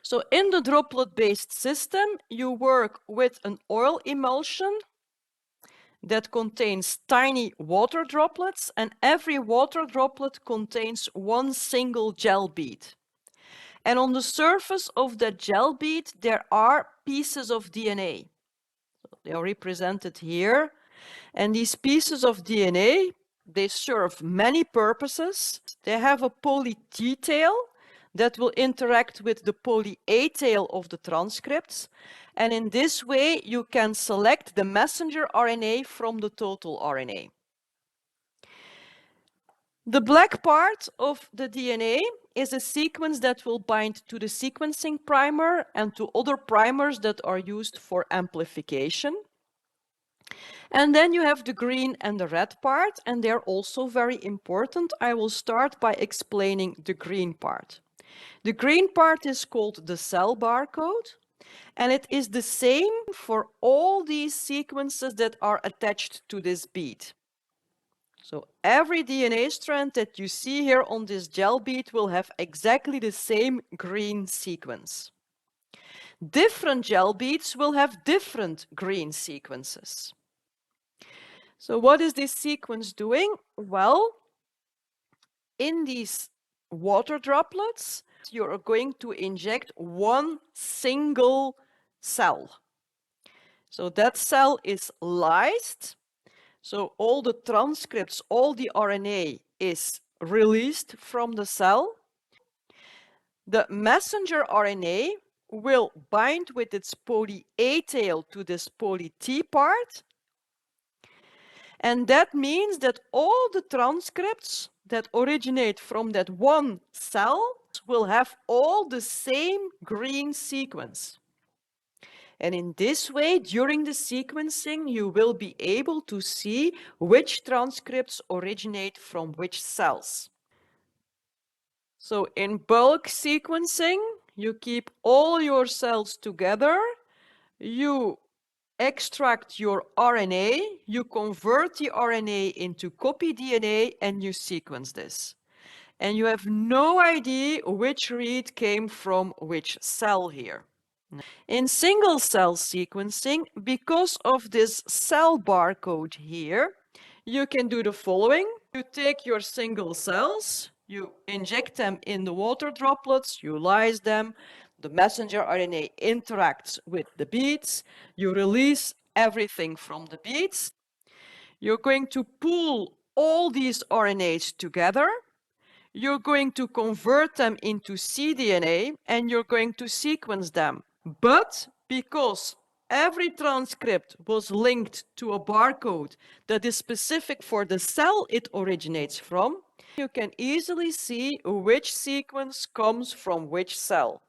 So in the droplet-based system, you work with an oil emulsion that contains tiny water droplets, and every water droplet contains one single gel bead. And on the surface of that gel bead, there are pieces of DNA. So they are represented here. And these pieces of DNA, they serve many purposes. They have a poly T tail that will interact with the poly A tail of the transcripts. And in this way, you can select the messenger RNA from the total RNA. The black part of the DNA is a sequence that will bind to the sequencing primer and to other primers that are used for amplification. And then you have the green and the red part, and they're also very important. I will start by explaining the green part. The green part is called the cell barcode, and it is the same for all these sequences that are attached to this bead. So every DNA strand that you see here on this gel bead will have exactly the same green sequence. Different gel beads will have different green sequences. So what is this sequence doing? Well, in these water droplets, you're going to inject one single cell. So that cell is lysed. So all the transcripts, all the RNA is released from the cell. The messenger RNA will bind with its poly A tail to this poly T part. And that means that all the transcripts that originate from that one cell will have all the same green sequence. And in this way, during the sequencing, you will be able to see which transcripts originate from which cells. So in bulk sequencing, you keep all your cells together, you extract your RNA, you convert the RNA into copy DNA, and you sequence this. And you have no idea which read came from which cell here. In single cell sequencing, because of this cell barcode here, you can do the following. You take your single cells, you inject them in the water droplets, you lyse them, the messenger RNA interacts with the beads, you release everything from the beads. You're going to pool all these RNAs together. You're going to convert them into cDNA and you're going to sequence them. But because every transcript was linked to a barcode that is specific for the cell it originates from, you can easily see which sequence comes from which cell.